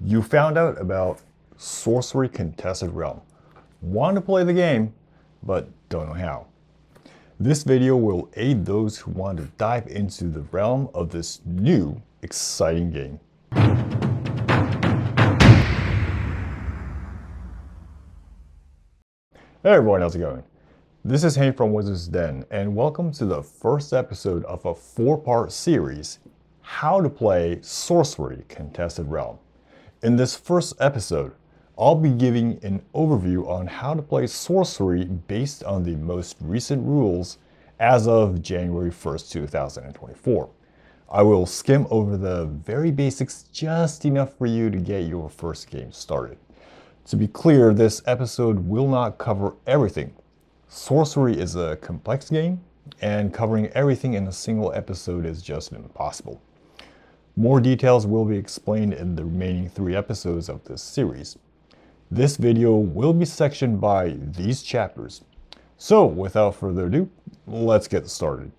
You found out about Sorcery Contested Realm. Want to play the game, but don't know how. This video will aid those who want to dive into the realm of this new, exciting game. Hey everyone, how's it going? This is Hank from Wizard's Den, and welcome to the first episode of a 4-part series, How to Play Sorcery Contested Realm. In this first episode, I'll be giving an overview on how to play Sorcery based on the most recent rules as of January 1st, 2024. I will skim over the very basics just enough for you to get your first game started. To be clear, this episode will not cover everything. Sorcery is a complex game, and covering everything in a single episode is just impossible. More details will be explained in the remaining 3 episodes of this series. This video will be sectioned by these chapters. So without further ado, let's get started.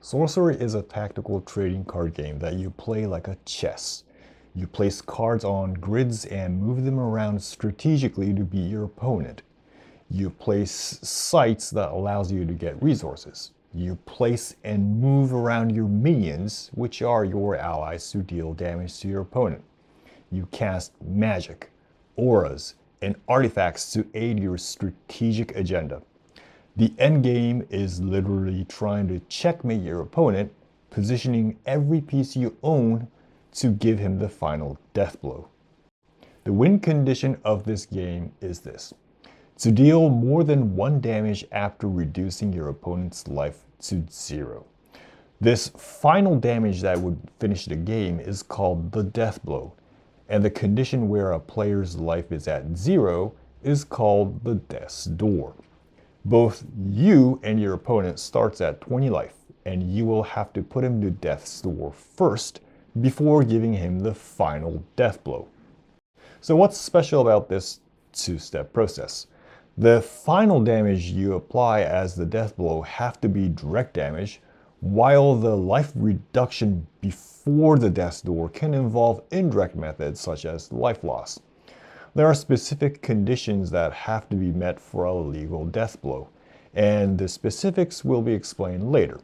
Sorcery is a tactical trading card game that you play like a chess. You place cards on grids and move them around strategically to beat your opponent. You place sites that allows you to get resources. You place and move around your minions, which are your allies, to deal damage to your opponent. You cast magic, auras, and artifacts to aid your strategic agenda. The endgame is literally trying to checkmate your opponent, positioning every piece you own to give him the final death blow. The win condition of this game is this: to deal more than 1 damage after reducing your opponent's life to 0. This final damage that would finish the game is called the death blow, and the condition where a player's life is at 0 is called the death's door. Both you and your opponent starts at 20 life, and you will have to put him to death's door first before giving him the final death blow. So what's special about this 2-step process? The final damage you apply as the death blow have to be direct damage, while the life reduction before the death's door can involve indirect methods such as life loss. There are specific conditions that have to be met for a legal death blow, and the specifics will be explained later.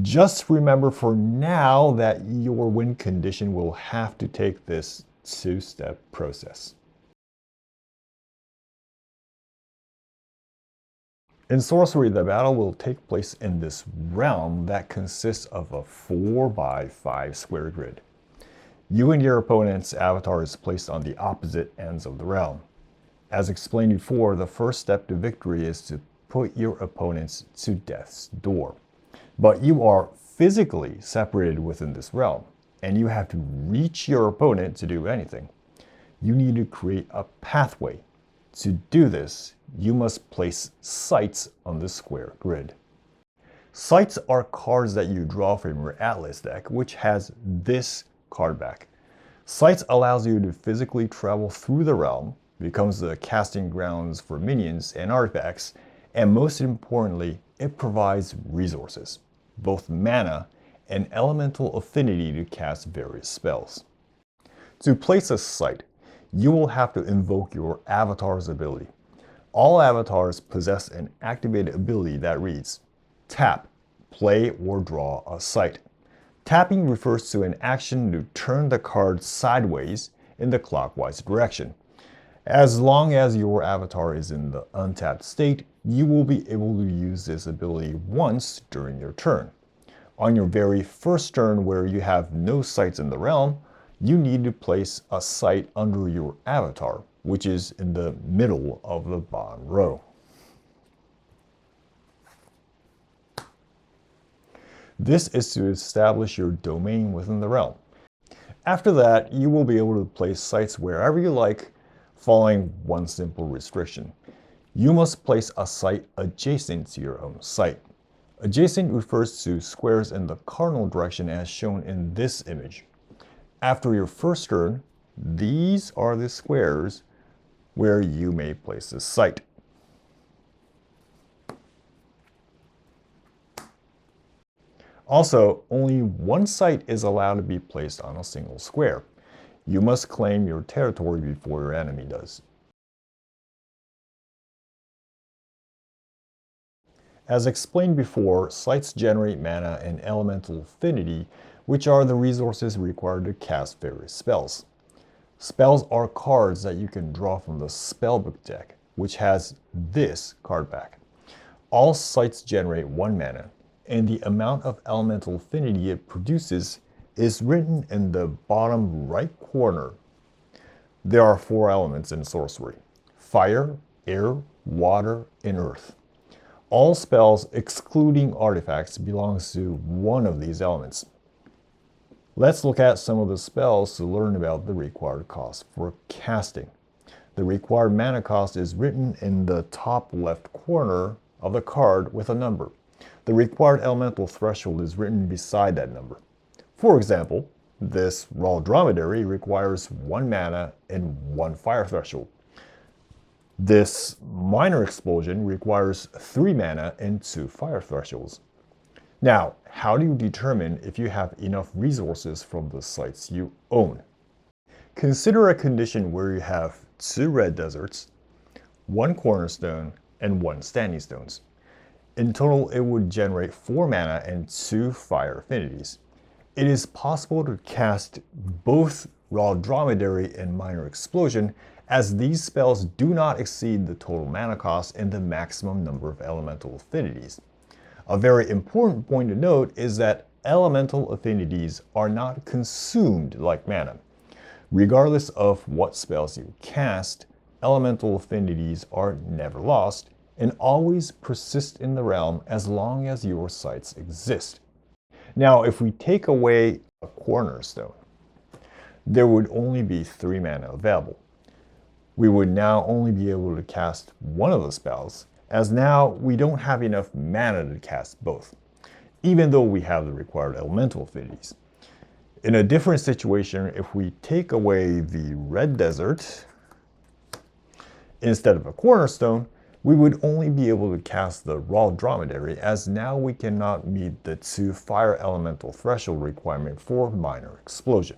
Just remember for now that your win condition will have to take this 2-step process. In Sorcery, the battle will take place in this realm that consists of a 4x5 square grid. You and your opponent's avatar is placed on the opposite ends of the realm. As explained before, the first step to victory is to put your opponents to death's door. But you are physically separated within this realm, and you have to reach your opponent to do anything. You need to create a pathway. To do this, you must place sites on the square grid. Sites are cards that you draw from your Atlas deck, which has this card back. Sites allows you to physically travel through the realm, becomes the casting grounds for minions and artifacts, and most importantly, it provides resources, both mana and elemental affinity to cast various spells. To place a site, you will have to invoke your avatar's ability. All avatars possess an activated ability that reads, tap, play or draw a site. Tapping refers to an action to turn the card sideways in the clockwise direction. As long as your avatar is in the untapped state, you will be able to use this ability once during your turn. On your very first turn, where you have no sites in the realm, you need to place a site under your avatar, which is in the middle of the bottom row. This is to establish your domain within the realm. After that, you will be able to place sites wherever you like, following one simple restriction. You must place a site adjacent to your own site. Adjacent refers to squares in the cardinal direction as shown in this image. After your first turn, these are the squares where you may place a site. Also, only one site is allowed to be placed on a single square. You must claim your territory before your enemy does. As explained before, sites generate mana and elemental affinity, which are the resources required to cast various spells. Spells are cards that you can draw from the spellbook deck, which has this card back. All sites generate 1 mana, and the amount of elemental affinity it produces is written in the bottom right corner. There are 4 elements in sorcery: fire, air, water, and earth. All spells, excluding artifacts, belongs to one of these elements. Let's look at some of the spells to learn about the required cost for casting. The required mana cost is written in the top left corner of the card with a number. The required elemental threshold is written beside that number. For example, this raw dromedary requires 1 mana and 1 fire threshold. This minor explosion requires 3 mana and 2 fire thresholds. Now, how do you determine if you have enough resources from the sites you own? Consider a condition where you have 2 red deserts, 1 cornerstone, and 1 standing stones. In total, it would generate 4 mana and 2 fire affinities. It is possible to cast both Raw Dromedary and Minor Explosion, as these spells do not exceed the total mana cost and the maximum number of elemental affinities. A very important point to note is that elemental affinities are not consumed like mana. Regardless of what spells you cast, elemental affinities are never lost and always persist in the realm as long as your sites exist. Now, if we take away a cornerstone, there would only be 3 mana available. We would now only be able to cast one of the spells, as now we don't have enough mana to cast both, even though we have the required elemental affinities. In a different situation, if we take away the red desert instead of a cornerstone, we would only be able to cast the raw dromedary, as now we cannot meet the 2 fire elemental threshold requirement for minor explosion.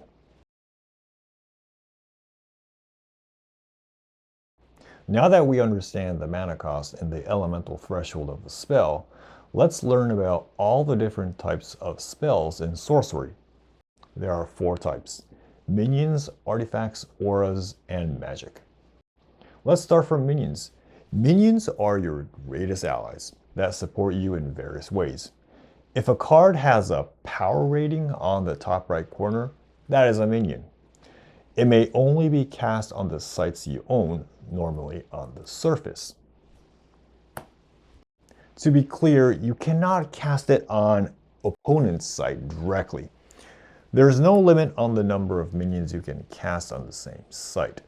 Now that we understand the mana cost and the elemental threshold of the spell, let's learn about all the different types of spells in sorcery. There are 4 types: minions, artifacts, auras, and magic. Let's start from minions. Minions are your greatest allies that support you in various ways. If a card has a power rating on the top right corner, that is a minion. It may only be cast on the sites you own, normally on the surface. To be clear, you cannot cast it on opponent's site directly. There's no limit on the number of minions you can cast on the same site,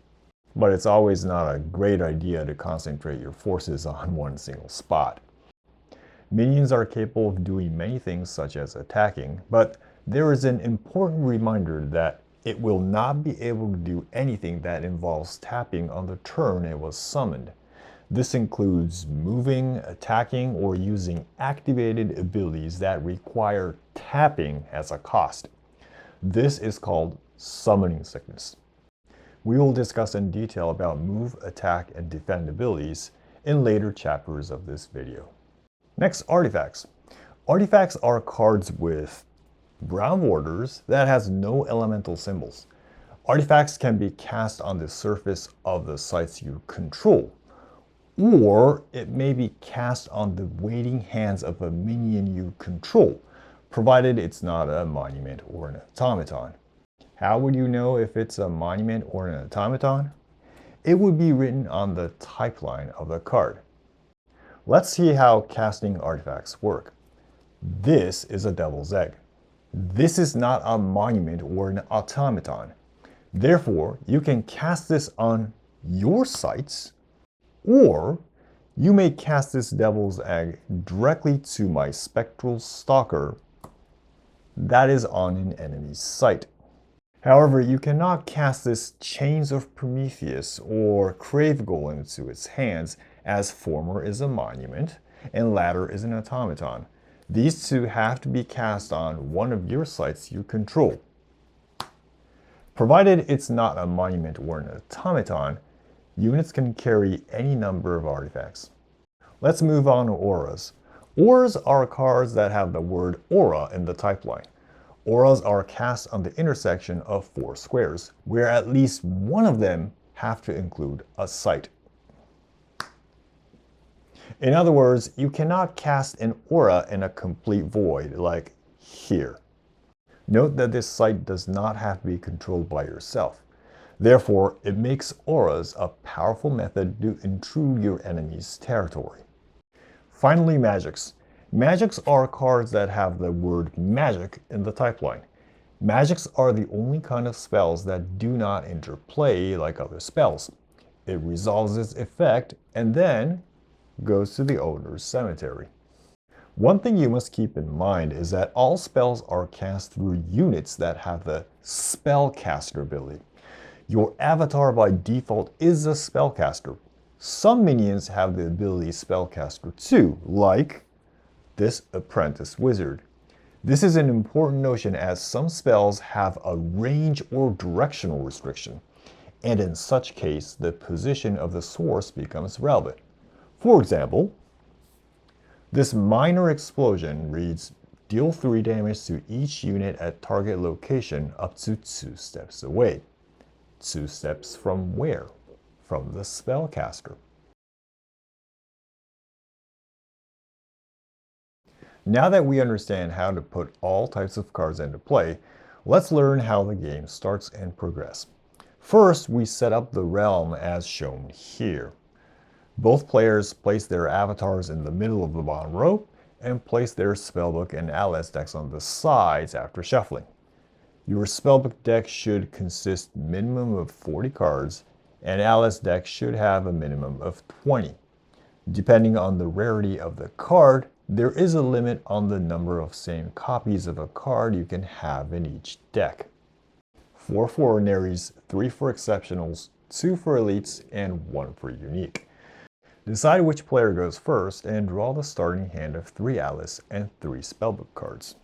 but it's always not a great idea to concentrate your forces on one single spot. Minions are capable of doing many things such as attacking, but there is an important reminder that it will not be able to do anything that involves tapping on the turn it was summoned. This includes moving, attacking, or using activated abilities that require tapping as a cost. This is called summoning sickness. We will discuss in detail about move, attack, and defend abilities in later chapters of this video. Next, artifacts. Artifacts are cards with brown borders that has no elemental symbols. Artifacts can be cast on the surface of the sites you control, or it may be cast on the waiting hands of a minion you control, provided it's not a monument or an automaton. How would you know if it's a monument or an automaton? It would be written on the type line of the card. Let's see how casting artifacts work. This is a devil's egg. This is not a monument or an automaton. Therefore, you can cast this on your sites, or you may cast this devil's egg directly to my spectral stalker that is on an enemy's site. However, you cannot cast this Chains of Prometheus or Crave Goal into its hands, as former is a monument and latter is an automaton. These two have to be cast on one of your sites you control. Provided it's not a monument or an automaton, units can carry any number of artifacts. Let's move on to auras. Auras are cards that have the word aura in the type line. Auras are cast on the intersection of 4 squares, where at least one of them have to include a site. In other words, you cannot cast an aura in a complete void, like here. Note that this site does not have to be controlled by yourself. Therefore, it makes auras a powerful method to intrude your enemy's territory. Finally, magics. Magics are cards that have the word magic in the type line. Magics are the only kind of spells that do not interplay like other spells. It resolves its effect and then goes to the owner's cemetery. One thing you must keep in mind is that all spells are cast through units that have the spellcaster ability. Your avatar by default is a spellcaster. Some minions have the ability spellcaster too, like this apprentice wizard. This is an important notion as some spells have a range or directional restriction, and in such case, the position of the source becomes relevant. For example, this minor explosion reads, deal 3 damage to each unit at target location up to 2 steps away. 2 steps from where? From the spellcaster. Now that we understand how to put all types of cards into play, let's learn how the game starts and progress. First, we set up the realm as shown here. Both players place their avatars in the middle of the bottom row and place their spellbook and atlas decks on the sides after shuffling. Your spellbook deck should consist minimum of 40 cards, and atlas deck should have a minimum of 20. Depending on the rarity of the card, there is a limit on the number of same copies of a card you can have in each deck. 4 for ordinaries, 3 for exceptionals, 2 for elites, and 1 for unique. Decide which player goes first and draw the starting hand of 3 atlas and 3 spellbook cards.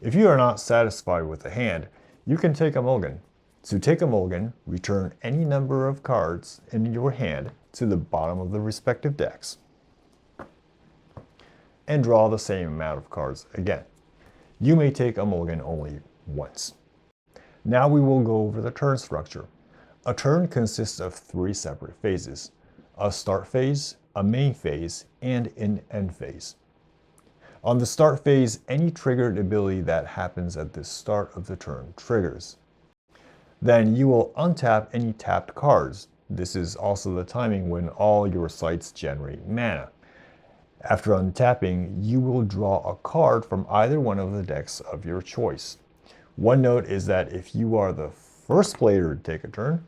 If you are not satisfied with the hand, you can take a mulligan. To take a mulligan, return any number of cards in your hand to the bottom of the respective decks and draw the same amount of cards again. You may take a mulligan only once. Now we will go over the turn structure. A turn consists of 3 separate phases: a start phase, a main phase, and an end phase. On the start phase, any triggered ability that happens at the start of the turn triggers. Then you will untap any tapped cards. This is also the timing when all your sites generate mana. After untapping, you will draw a card from either one of the decks of your choice. One note is that if you are the first player to take a turn,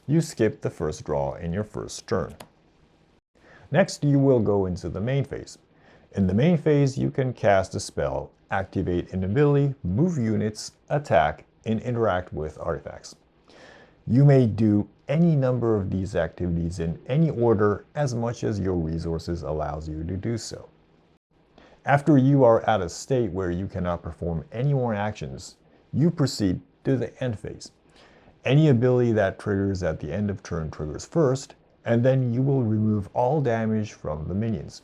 you skip the first draw in your first turn. Next, you will go into the main phase. In the main phase, you can cast a spell, activate an ability, move units, attack, and interact with artifacts. You may do any number of these activities in any order as much as your resources allows you to do so. After you are at a state where you cannot perform any more actions, you proceed to the end phase. Any ability that triggers at the end of turn triggers first, and then you will remove all damage from the minions.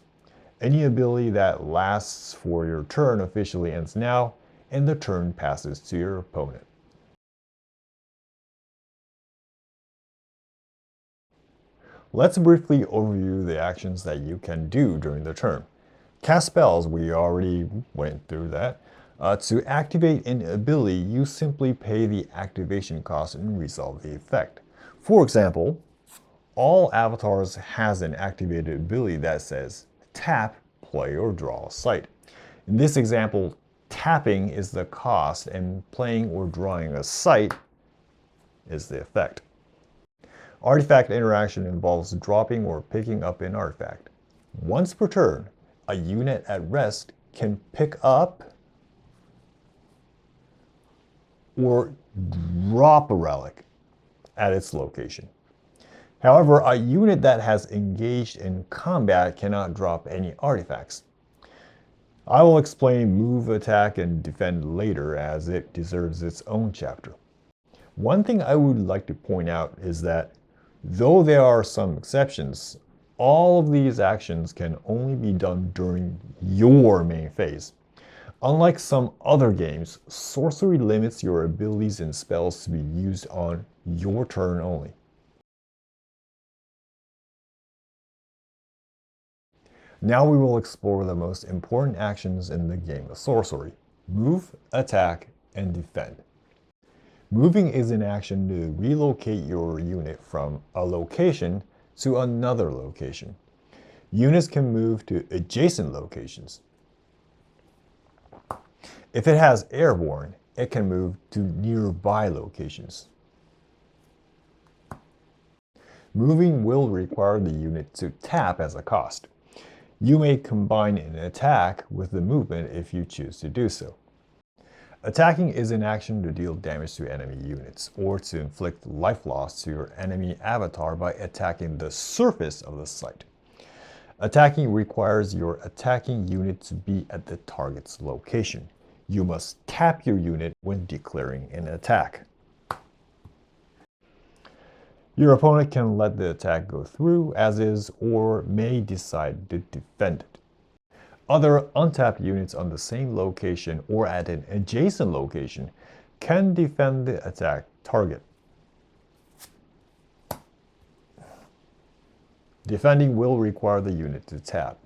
Any ability that lasts for your turn officially ends now, and the turn passes to your opponent. Let's briefly overview the actions that you can do during the turn. Cast spells, we already went through that. To activate an ability, you simply pay the activation cost and resolve the effect. For example, all avatars has an activated ability that says tap, play, or draw a site. In this example, tapping is the cost and playing or drawing a site is the effect. Artifact interaction involves dropping or picking up an artifact. Once per turn, a unit at rest can pick up or drop a relic. at its location. However, a unit that has engaged in combat cannot drop any artifacts. I will explain move, attack, and defend later as it deserves its own chapter. One thing I would like to point out is that though there are some exceptions, all of these actions can only be done during your main phase. Unlike some other games, sorcery limits your abilities and spells to be used on your turn only. Now we will explore the most important actions in the game of sorcery: move, attack, and defend. Moving is an action to relocate your unit from a location to another location. Units can move to adjacent locations. If it has airborne, it can move to nearby locations. Moving will require the unit to tap as a cost. You may combine an attack with the movement if you choose to do so. Attacking is an action to deal damage to enemy units, or to inflict life loss to your enemy avatar by attacking the surface of the site. Attacking requires your attacking unit to be at the target's location. You must tap your unit when declaring an attack. Your opponent can let the attack go through as is, or may decide to defend it. Other untapped units on the same location or at an adjacent location can defend the attack target. Defending will require the unit to tap.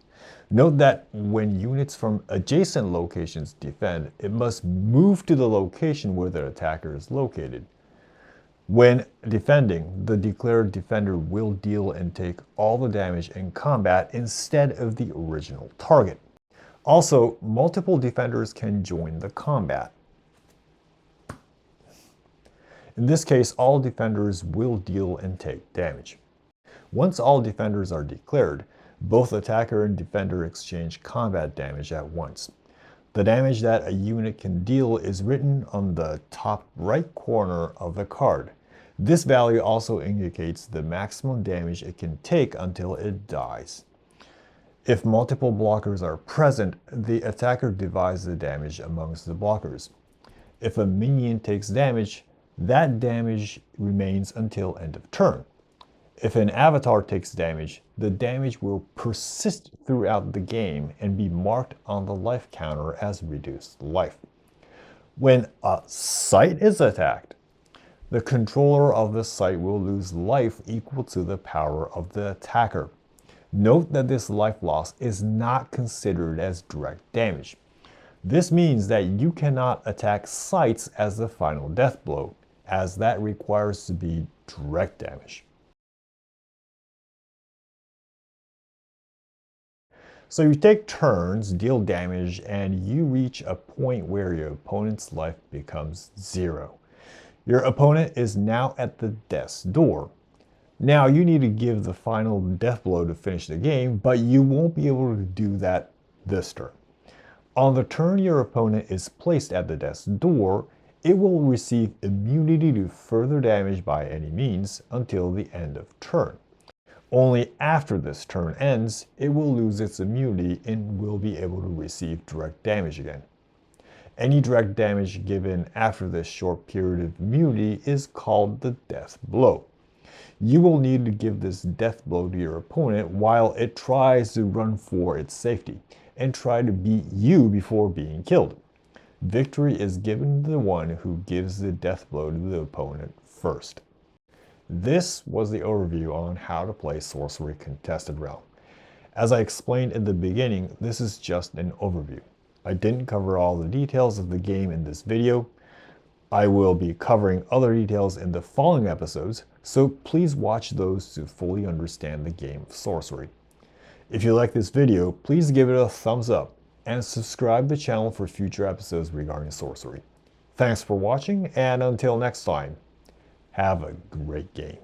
Note that when units from adjacent locations defend, it must move to the location where the attacker is located. When defending, the declared defender will deal and take all the damage in combat instead of the original target. Also, multiple defenders can join the combat. In this case, all defenders will deal and take damage. Once all defenders are declared, both attacker and defender exchange combat damage at once. The damage that a unit can deal is written on the top right corner of the card. This value also indicates the maximum damage it can take until it dies. If multiple blockers are present, the attacker divides the damage amongst the blockers. If a minion takes damage, that damage remains until end of turn. If an avatar takes damage, the damage will persist throughout the game and be marked on the life counter as reduced life. When a site is attacked, the controller of the site will lose life equal to the power of the attacker. Note that this life loss is not considered as direct damage. This means that you cannot attack sites as the final death blow, as that requires to be direct damage. So you take turns, deal damage, and you reach a point where your opponent's life becomes 0. Your opponent is now at the death's door. Now you need to give the final death blow to finish the game, but you won't be able to do that this turn. On the turn your opponent is placed at the death's door, it will receive immunity to further damage by any means until the end of turn. Only after this turn ends, it will lose its immunity and will be able to receive direct damage again. Any direct damage given after this short period of immunity is called the death blow. You will need to give this death blow to your opponent while it tries to run for its safety and try to beat you before being killed. Victory is given to the one who gives the death blow to the opponent first. This was the overview on how to play Sorcery Contested Realm. As I explained in the beginning, this is just an overview. I didn't cover all the details of the game in this video. I will be covering other details in the following episodes, so please watch those to fully understand the game of sorcery. If you like this video, please give it a thumbs up and subscribe to the channel for future episodes regarding sorcery. Thanks for watching, and until next time, have a great game.